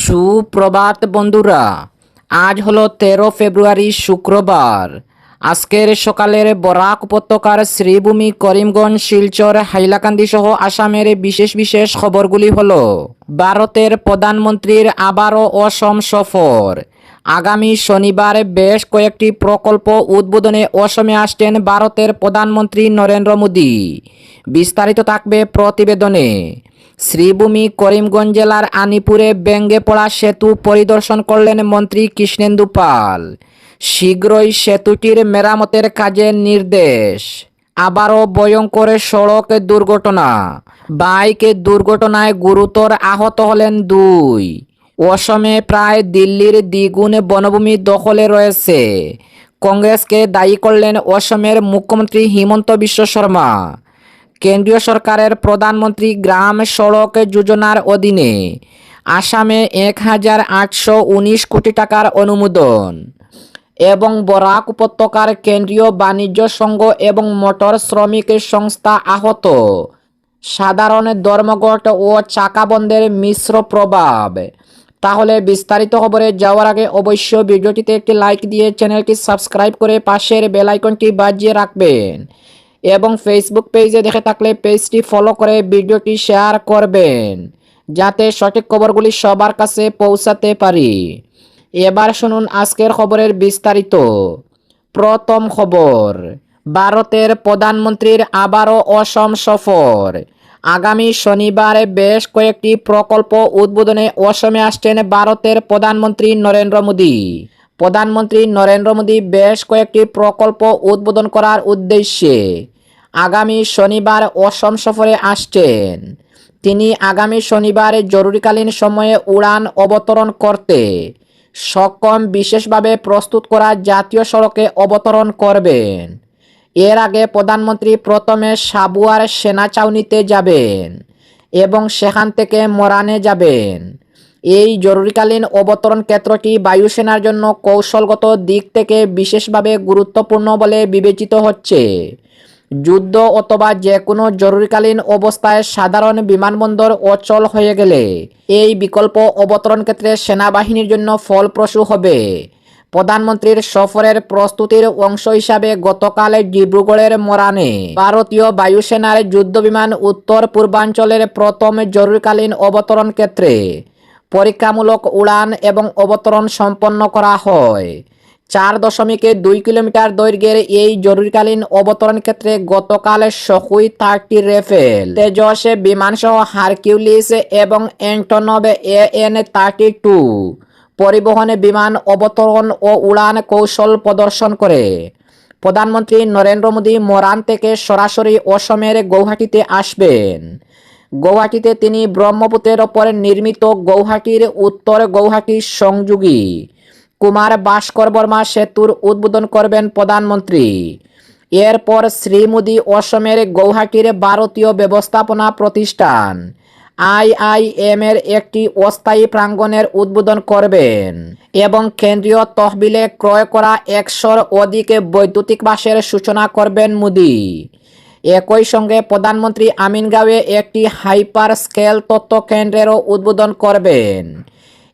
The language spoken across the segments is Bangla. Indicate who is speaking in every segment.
Speaker 1: সুপ্রভাত বন্ধুরা, আজ হলো 13 ফেব্রুয়ারি শুক্রবার। আজকের সকালের বরাক উপত্যকার শ্রীভূমি, করিমগঞ্জ, শিলচর, হাইলাকান্দি সহ আসামের বিশেষ বিশেষ খবরগুলি হলো: ভারতের প্রধানমন্ত্রীর আবারও অসম সফর। আগামী শনিবার বেশ কয়েকটি প্রকল্প উদ্বোধনে অসমে আসছেন ভারতের প্রধানমন্ত্রী নরেন্দ্র মোদী। বিস্তারিত থাকবে প্রতিবেদনে। শ্রীভূমি, করিমগঞ্জ জেলার আনিপুরে ভেঙে পড়া সেতু পরিদর্শন করলেন মন্ত্রী কৃষ্ণেন্দু পাল। শীঘ্রই সেতুটির মেরামতের কাজের নির্দেশ। আবারও ভয়ঙ্কর সড়ক দুর্ঘটনা। বাইক দুর্ঘটনায় গুরুতর আহত হলেন 2। অসমে প্রায় দিল্লির দ্বিগুণ বনভূমি দখলে রয়েছে। কংগ্রেসকে দায়ী করলেন অসমের মুখ্যমন্ত্রী হিমন্ত বিশ্ব শর্মা। কেন্দ্রীয় সরকারের প্রধানমন্ত্রী গ্রাম সড়ক যোজনার অধীনে আসামে 1819 কোটি টাকার অনুমোদন। এবং বরাক উপত্যকার কেন্দ্রীয় বাণিজ্য সংঘ এবং মোটর শ্রমিক সংস্থা আহত। সাধারণ ধর্মঘট ও চাকা বন্ধের মিশ্র প্রভাব। তাহলে বিস্তারিত খবরে যাওয়ার আগে অবশ্যই ভিডিওটিতে একটি লাইক দিয়ে চ্যানেলটি সাবস্ক্রাইব করে পাশের বেল আইকনটি বাজিয়ে রাখবেন এবং ফেসবুক পেজে দেখে থাকলে পেজটি ফলো করে ভিডিওটি শেয়ার করবেন, যাতে সঠিক খবরগুলি সবার কাছে পৌঁছাতে পারি। এবার শুনুন আজকের খবরের বিস্তারিত। প্রথম খবর, ভারতের প্রধানমন্ত্রীর আবারও অসম সফর। আগামী শনিবার বেশ কয়েকটি প্রকল্প উদ্বোধনে অসমে আসছেন ভারতের প্রধানমন্ত্রী নরেন্দ্র মোদী। প্রধানমন্ত্রী নরেন্দ্র মোদী বেশ কয়েকটি প্রকল্প উদ্বোধন করার উদ্দেশ্যে আগামী শনিবার অসম সফরে আসছেন। তিনি আগামী শনিবার জরুরিকালীন সময়ে উড়ান অবতরণ করতে সক্ষম বিশেষভাবে প্রস্তুত করা জাতীয় সড়কে অবতরণ করবেন। এর আগে প্রধানমন্ত্রী প্রথমে সাবুয়ার সেনা ছাউনিতে যাবেন এবং সেখান থেকে মরানে যাবেন। এই জরুরিকালীন অবতরণ ক্ষেত্রটি বায়ুসেনার জন্য কৌশলগত দিক থেকে বিশেষভাবে গুরুত্বপূর্ণ বলে বিবেচিত হচ্ছে। যুদ্ধ অথবা যে কোনো জরুরিকালীন অবস্থায় সাধারণ বিমানবন্দর অচল হয়ে গেলে এই বিকল্প অবতরণ ক্ষেত্রে সেনাবাহিনীর জন্য ফলপ্রসূ হবে। প্রধানমন্ত্রীর সফরের প্রস্তুতির অংশ হিসাবে গতকাল ডিব্রুগড়ের মরানে ভারতীয় বায়ুসেনার যুদ্ধবিমান উত্তর পূর্বাঞ্চলের প্রথম জরুরিকালীন অবতরণ ক্ষেত্রে পরীক্ষামূলক উড়ান এবং অবতরণ সম্পন্ন করা হয়। 4.2 কিলোমিটার দৈর্ঘ্যের এই জরুরিকালীন অবতরণ ক্ষেত্রে গতকাল সুখোই 30 রাফেল, তেজস বিমানসহ হারকিউলিস এবং অ্যান্টনভ AN-32 পরিবহন বিমান অবতরণ ও উড়ান কৌশল প্রদর্শন করে। প্রধানমন্ত্রী নরেন্দ্র মোদী মরান থেকে সরাসরি অসমের গৌহাটিতে আসবেন। গৌহাটিতে তিনি ব্রহ্মপুত্রের ওপর নির্মিত গৌহাটির উত্তর গৌহাটি সংযোগী কুমার ভাস্কর বর্মা সেতুর উদ্বোধন করবেন প্রধানমন্ত্রী। এরপর শ্রী মোদী অসমের গৌহাটির ভারতীয় ব্যবস্থাপনা প্রতিষ্ঠান IIM এর একটি অস্থায়ী প্রাঙ্গণের উদ্বোধন করবেন এবং কেন্দ্রীয় তহবিলে ক্রয় করা 100-র অধিক বৈদ্যুতিক বাসের সূচনা করবেন মোদী। একই সঙ্গে প্রধানমন্ত্রী আমিনগাঁওয়ে একটি হাইপার স্কেল তথ্য কেন্দ্রেরও উদ্বোধন করবেন।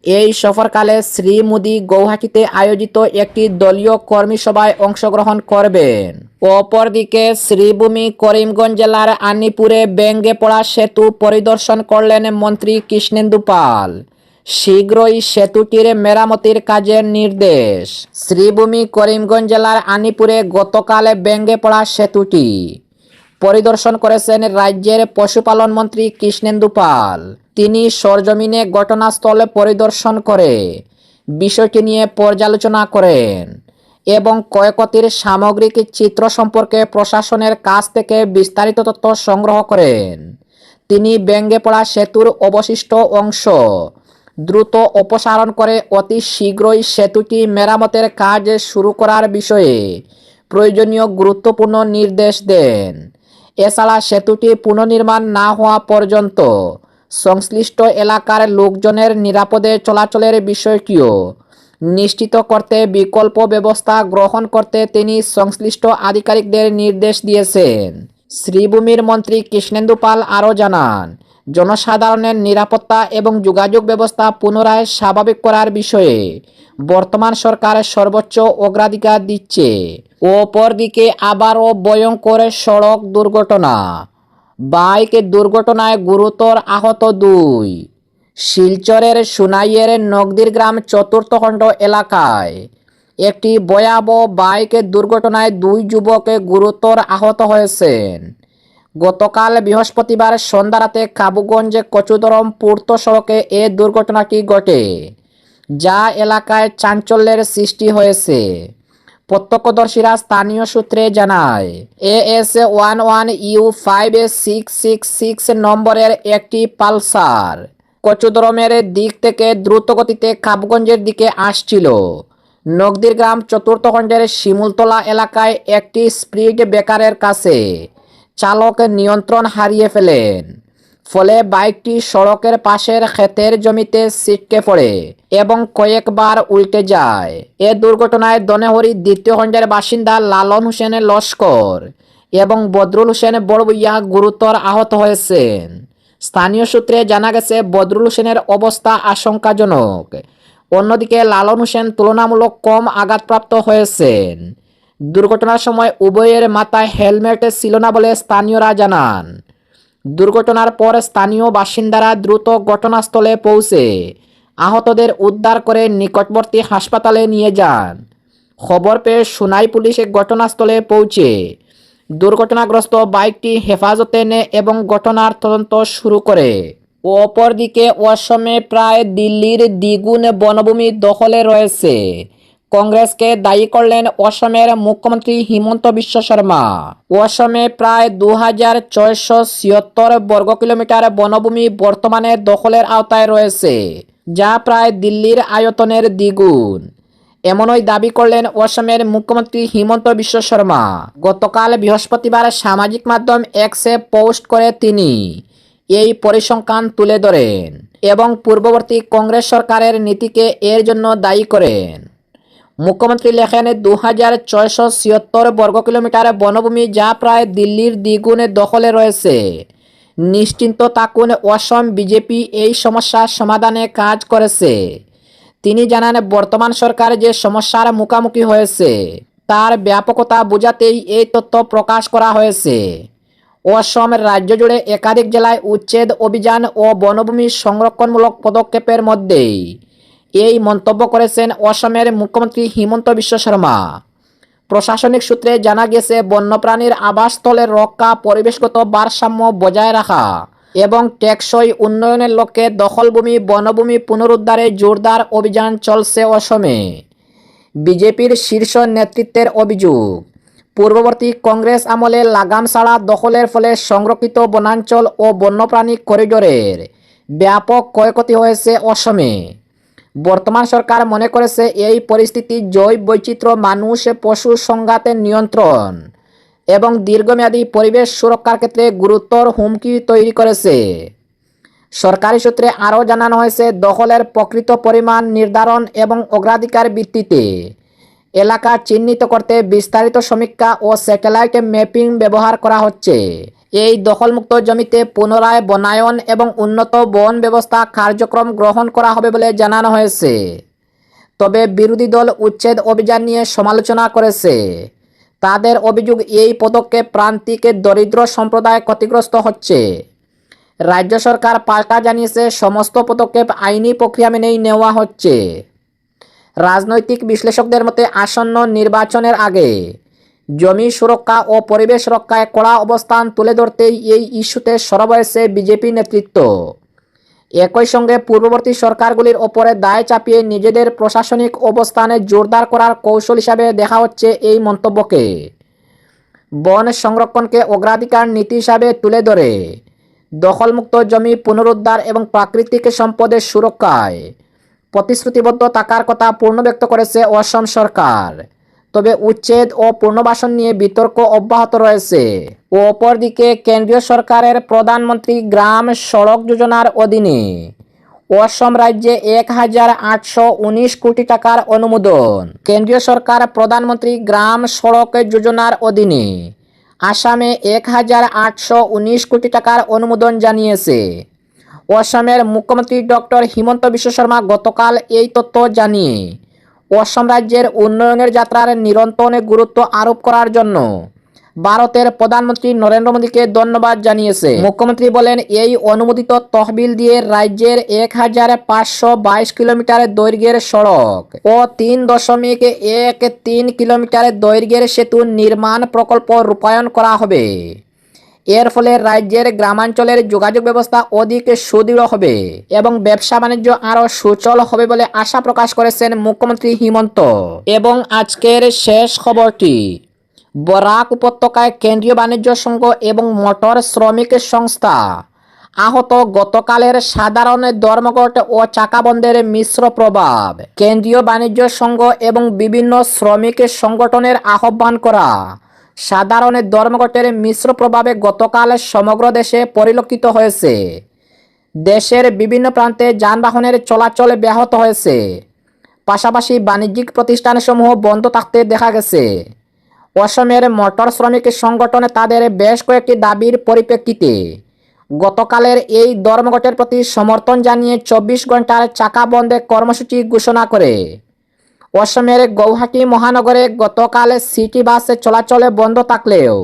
Speaker 1: এই সফরকালে শ্রী মোদী গৌহাটিতে আয়োজিত একটি দলীয় কর্মী সভায় অংশগ্রহণ করবেন। অপরদিকে শ্রীভূমি, করিমগঞ্জ জেলার আনিপুরে ভেঙে পড়া সেতু পরিদর্শন করলেন মন্ত্রী কৃষ্ণেন্দু পাল। শীঘ্রই সেতুটির মেরামতির কাজের নির্দেশ। শ্রীভূমি, করিমগঞ্জ জেলার আনিপুরে গতকাল ভেঙে পড়া সেতুটি পরিদর্শন করেছেন রাজ্যের পশুপালন মন্ত্রী কৃষ্ণেন্দু পাল। তিনি সরজমিনে ঘটনাস্থল পরিদর্শন করে বিষয়টি নিয়ে পর্যালোচনা করেন এবং ক্ষয়ক্ষতির সামগ্রিক চিত্র সম্পর্কে প্রশাসনের কাছ থেকে বিস্তারিত তথ্য সংগ্রহ করেন। তিনি ভেঙে পড়া সেতুর অবশিষ্ট অংশ দ্রুত অপসারণ করে অতি শীঘ্রই সেতুটি মেরামতের কাজ শুরু করার বিষয়ে প্রয়োজনীয় গুরুত্বপূর্ণ নির্দেশ দেন। এছাড়া সেতুটি পুনর্নির্মাণ না হওয়া পর্যন্ত সংশ্লিষ্ট এলাকার লোকজনের নিরাপদে চলাচলের বিষয়টিও নিশ্চিত করতে বিকল্প ব্যবস্থা গ্রহণ করতে তিনি সংশ্লিষ্ট আধিকারিকদের নির্দেশ দিয়েছেন। শ্রীভূমির মন্ত্রী কৃষ্ণেন্দু পাল আরও জানান, জনসাধারণের নিরাপত্তা এবং যোগাযোগ ব্যবস্থা পুনরায় স্বাভাবিক করার বিষয়ে বর্তমান সরকার সর্বোচ্চ অগ্রাধিকার দিচ্ছে। অপরদিকে আবারও ভয়ঙ্কর সড়ক দুর্ঘটনা। বাইক দুর্ঘটনায় গুরুতর আহত 2। শিলচরের সুনাইয়ের নগদির গ্রাম চতুর্থ খণ্ড এলাকায় একটি ভয়াবহ বাইক দুর্ঘটনায় 2 যুবক গুরুতর আহত হয়েছেন। গতকাল বৃহস্পতিবার সন্ধ্যা রাতে কাবুগঞ্জ কচুদরম পূর্ত সড়কে এ দুর্ঘটনাটি ঘটে, যা এলাকায় চাঞ্চল্যের সৃষ্টি হয়েছে। প্রত্যক্ষদর্শীরা স্থানীয় সূত্রে জানায়, AS11U5666 নম্বরের একটি পালসার কচুদরমের দিক থেকে দ্রুতগতিতে কাবুগঞ্জের দিকে আসছিল। নগদির গ্রাম চতুর্থ খণ্ডের শিমুলতলা এলাকায় একটি স্পিড ব্রেকারের কাছে চালক নিয়ন্ত্রণ হারিয়ে ফেলেন। ফলে বাইকটি সড়কের পাশের ক্ষেতের জমিতে ছিটকে পড়ে এবং কয়েকবার উল্টে যায়। এ দুর্ঘটনায় দনেহরি দ্বিতীয় খণ্ডের বাসিন্দা লালন হোসেন লস্কর এবং বদরুল হোসেন বড়বুইয়া গুরুতর আহত হয়েছেন। স্থানীয় সূত্রে জানা গেছে, বদরুল হোসেনের অবস্থা আশঙ্কাজনক। অন্যদিকে লালন হোসেন তুলনামূলক কম আঘাতপ্রাপ্ত হয়েছেন। দুর্ঘটনার সময় উভয়ের মাথায় হেলমেট ছিল না বলে স্থানীয়রা জানান। দুর্ঘটনার পর স্থানীয় বাসিন্দারা দ্রুত ঘটনাস্থলে পৌঁছে আহতদের উদ্ধার করে নিকটবর্তী হাসপাতালে নিয়ে যান। খবর পেয়ে সুনাই পুলিশ ঘটনাস্থলে পৌঁছে দুর্ঘটনাগ্রস্ত বাইকটি হেফাজতে নেয় এবং ঘটনার তদন্ত শুরু করে। অপরদিকে অসমে প্রায় দিল্লির দ্বিগুণ বনভূমি দখলে রয়েছে। কংগ্রেসকে দায়ী করলেন অসমের মুখ্যমন্ত্রী হিমন্ত বিশ্ব শর্মা। অসমে প্রায় 2676 বর্গ কিলোমিটার বনভূমি বর্তমানে দখলের আওতায় রয়েছে, যা প্রায় দিল্লির আয়তনের দ্বিগুণ। এমনই দাবি করলেন অসমের মুখ্যমন্ত্রী হিমন্ত বিশ্ব শর্মা। গতকাল বৃহস্পতিবার সামাজিক মাধ্যম এক্সে পোস্ট করে তিনি এই পরিসংখ্যান তুলে ধরেন এবং পূর্ববর্তী কংগ্রেস সরকারের নীতিকে এর জন্য দায়ী করেন। মুখ্যমন্ত্রী লেখেন, 2676 বর্গ কিলোমিটার বনভূমি, যা প্রায় দিল্লির দ্বিগুণ দখলে রয়েছে। নিশ্চিন্ত থাকুন, অসম বিজেপি এই সমস্যার সমাধানে কাজ করেছে। তিনি জানান, বর্তমান সরকার যে সমস্যার মুখোমুখি হয়েছে তার ব্যাপকতা বোঝাতেই এই তথ্য প্রকাশ করা হয়েছে। অসম রাজ্য জুড়ে একাধিক জেলায় উচ্ছেদ অভিযান ও বনভূমি সংরক্ষণমূলক পদক্ষেপের মধ্যেই এই মন্তব্য করেছেন অসমের মুখ্যমন্ত্রী হিমন্ত বিশ্ব শর্মা। প্রশাসনিক সূত্রে জানা গেছে, বন্যপ্রাণীর আবাসস্থলের রক্ষা, পরিবেশগত ভারসাম্য বজায় রাখা এবং টেকসই উন্নয়নের লক্ষ্যে দখলভূমি বনভূমি পুনরুদ্ধারে জোরদার অভিযান চলছে অসমে। বিজেপির শীর্ষ নেতৃত্বের অভিযোগ, পূর্ববর্তী কংগ্রেস আমলে লাগাম ছাড়া দখলের ফলে সংরক্ষিত বনাঞ্চল ও বন্যপ্রাণী করিডোরের ব্যাপক ক্ষয়ক্ষতি হয়েছে অসমে। বর্তমান সরকার মনে করেছে এই পরিস্থিতি জৈব বৈচিত্র্য, মানুষ পশু সংঘাতের নিয়ন্ত্রণ এবং দীর্ঘমেয়াদী পরিবেশ সুরক্ষার ক্ষেত্রে গুরুতর হুমকি তৈরি করেছে। সরকারি সূত্রে আরও জানানো হয়েছে, দখলের প্রকৃত পরিমাণ নির্ধারণ এবং অগ্রাধিকার ভিত্তিতে এলাকা চিহ্নিত করতে বিস্তারিত সমীক্ষা ও স্যাটেলাইট ম্যাপিং ব্যবহার করা হচ্ছে। এই দখলমুক্ত জমিতে পুনরায় বনায়ন এবং উন্নত বন ব্যবস্থা কার্যক্রম গ্রহণ করা হবে বলে জানানো হয়েছে। তবে বিরোধী দল উচ্ছেদ অভিযান নিয়ে সমালোচনা করেছে। তাদের অভিযোগ, এই পদক্ষেপ প্রান্তিক দরিদ্র সম্প্রদায় ক্ষতিগ্রস্ত হচ্ছে। রাজ্য সরকার পাল্টা জানিয়েছে, সমস্ত পদক্ষেপ আইনি প্রক্রিয়া মেনেই নেওয়া হচ্ছে। রাজনৈতিক বিশ্লেষকদের মতে, আসন্ন নির্বাচনের আগে জমি সুরক্ষা ও পরিবেশ রক্ষায় কড়া অবস্থান তুলে ধরতেই এই ইস্যুতে সরব হয়েছে বিজেপি নেতৃত্ব। একই সঙ্গে পূর্ববর্তী সরকারগুলির ওপরে দায় চাপিয়ে নিজেদের প্রশাসনিক অবস্থানে জোরদার করার কৌশল হিসাবে দেখা হচ্ছে এই মন্তব্যকে। বন সংরক্ষণকে অগ্রাধিকার নীতি হিসাবে তুলে ধরে দখলমুক্ত জমি পুনরুদ্ধার এবং প্রাকৃতিক সম্পদের সুরক্ষায় প্রতিশ্রুতিবদ্ধ থাকার কথা পূর্ণ ব্যক্ত করেছে অসম সরকার। তবে উচ্ছেদ ও পুনর্বাসন নিয়ে বিতর্ক অব্যাহত রয়েছে। অপরদিকে কেন্দ্রীয় সরকারের প্রধানমন্ত্রী গ্রাম সড়ক যোজনার অধীনে অসম রাজ্যে 1819 কোটি টাকার অনুমোদন। কেন্দ্রীয় সরকার প্রধানমন্ত্রী গ্রাম সড়ক যোজনার অধীনে আসামে 1819 কোটি টাকার অনুমোদন জানিয়েছে। অসমের মুখ্যমন্ত্রী ডক্টর হিমন্ত বিশ্ব শর্মা গতকাল এই তথ্য জানিয়ে অসম রাজ্যের উন্নয়নের যাত্রার নিরন্তর গুরুত্ব আরোপ করার জন্য ভারতের প্রধানমন্ত্রী নরেন্দ্র মোদীকে ধন্যবাদ জানিয়েছে। মুখ্যমন্ত্রী বলেন, এই অনুমোদিত তহবিল দিয়ে রাজ্যের 1522 কিলোমিটার দৈর্ঘ্যের সড়ক ও 3.13 কিলোমিটার দৈর্ঘ্যের সেতু নির্মাণ প্রকল্প রূপায়ণ করা হবে। এর ফলে রাজ্যের গ্রামাঞ্চলের যোগাযোগ ব্যবস্থা অধিক সুদৃঢ় হবে এবং ব্যবসা বাণিজ্য আরও সুচল হবে বলে আশা প্রকাশ করেছেন মুখ্যমন্ত্রী হিমন্ত। এবং আজকের শেষ খবরটি, বরাক উপত্যকায় কেন্দ্রীয় বাণিজ্য সংঘ এবং মোটর শ্রমিক সংস্থা আহত গতকালের সাধারণ ধর্মঘট ও চাকা বন্ধের মিশ্র প্রভাব। কেন্দ্রীয় বাণিজ্য সংঘ এবং বিভিন্ন শ্রমিক সংগঠনের আহ্বান করা সাধারণ ধর্মঘটের মিশ্র প্রভাবে গতকাল সমগ্র দেশে পরিলক্ষিত হয়েছে। দেশের বিভিন্ন প্রান্তে যানবাহনের চলাচল ব্যাহত হয়েছে, পাশাপাশি বাণিজ্যিক প্রতিষ্ঠানসমূহ বন্ধ থাকতে দেখা গেছে। অসমের মোটর শ্রমিক সংগঠন তাদের বেশ কয়েকটি দাবির পরিপ্রেক্ষিতে গতকালের এই ধর্মঘটের প্রতি সমর্থন জানিয়ে 24 ঘন্টার চাকা বন্ধে কর্মসূচি ঘোষণা করে। অসমের গৌহাটি মহানগরে গতকাল সিটি বাস চলাচলে বন্ধ থাকলেও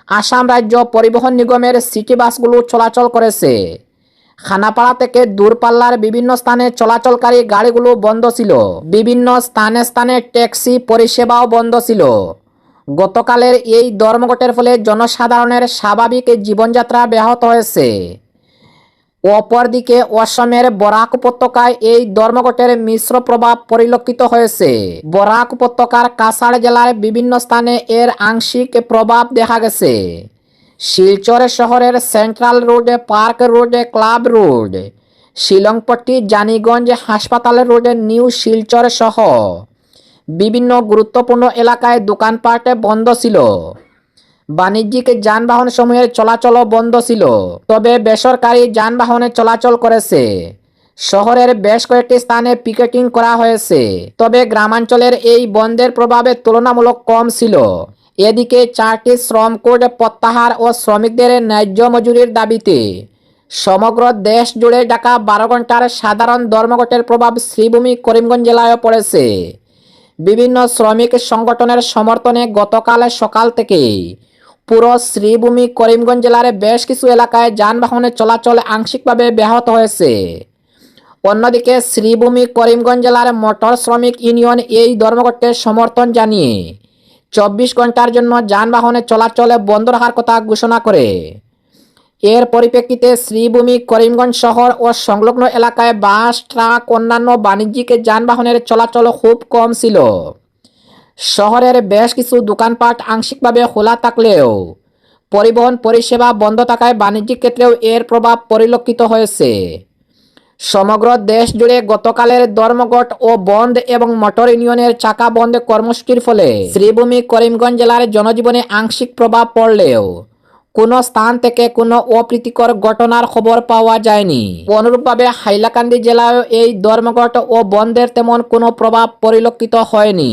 Speaker 1: আসাম রাজ্য পরিবহন নিগমের সিটি বাসগুলো চলাচল করেছে। খানাপাড়া থেকে দূরপাল্লার বিভিন্ন স্থানে চলাচলকারী গাড়িগুলো বন্ধ ছিল। বিভিন্ন স্থানে স্থানে ট্যাক্সি পরিষেবাও বন্ধ ছিল। গতকালের এই ধর্মঘটের ফলে জনসাধারণের স্বাভাবিক জীবনযাত্রা ব্যাহত হয়েছে। অপরদিকে অসমের বরাক উপত্যকায় এই ধর্মঘটের মিশ্র প্রভাব পরিলক্ষিত হয়েছে। বরাক উপত্যকার কাছাড় জেলার বিভিন্ন স্থানে এর আংশিক প্রভাব দেখা গেছে। শিলচর শহরের central road, park road, club road, Shillongpatti, Janiganj, হাসপাতাল রোড, নিউ শিলচর সহ বিভিন্ন গুরুত্বপূর্ণ এলাকায় দোকানপাট বন্ধ ছিল। বাণিজ্যিক যানবাহন সমূহের চলাচলও বন্ধ ছিল, তবে বেসরকারি যানবাহনে চলাচল করেছে। শহরের বেশ কয়েকটি স্থানে পিকেটিং করা হয়েছে, তবে গ্রামাঞ্চলের এই বন্ধের প্রভাবে তুলনামূলক কম ছিল। এদিকে 4টি শ্রম কোড প্রত্যাহার ও শ্রমিকদের ন্যায্য মজুরির দাবিতে সমগ্র দেশ জুড়ে ডাকা 12 ঘন্টার সাধারণ ধর্মঘটের প্রভাব শ্রীভূমি করিমগঞ্জ জেলায়ও পড়েছে। বিভিন্ন শ্রমিক সংগঠনের সমর্থনে গতকাল সকাল থেকে পুরো শ্রীভূমি করিমগঞ্জ জেলার বেশ কিছু এলাকায় যানবাহনের চলাচল আংশিকভাবে ব্যাহত হয়েছে। অন্যদিকে শ্রীভূমি করিমগঞ্জ জেলার মোটর শ্রমিক ইউনিয়ন এই ধর্মঘটকে সমর্থন জানিয়ে 24 ঘন্টার জন্য যানবাহনের চলাচল বন্ধ রাখার কথা ঘোষণা করে। এর পরিপ্রেক্ষিতে শ্রীভূমি করিমগঞ্জ শহর ও সংলগ্ন এলাকায় বাস, ট্রাক, অন্যান্য বাণিজ্যিক যানবাহনের চলাচল খুব কম ছিল। শহরের বেশ কিছু দোকানপাট আংশিকভাবে খোলা থাকলেও পরিবহন পরিষেবা বন্ধ থাকায় বাণিজ্যিক ক্ষেত্রেও এর প্রভাব পরিলক্ষিত হয়েছে। সমগ্র দেশ জুড়ে গতকালের ধর্মঘট ও বন্ধ এবং মোটর ইউনিয়নের চাকা বন্ধ কর্মসূচির ফলে শ্রীভূমি করিমগঞ্জ জেলার জনজীবনে আংশিক প্রভাব পড়লেও কোনো স্থান থেকে কোনো অপ্রীতিকর ঘটনার খবর পাওয়া যায়নি। অনুরূপভাবে হাইলাকান্দি জেলায়ও এই ধর্মঘট ও বন্ধের তেমন কোনো প্রভাব পরিলক্ষিত হয়নি।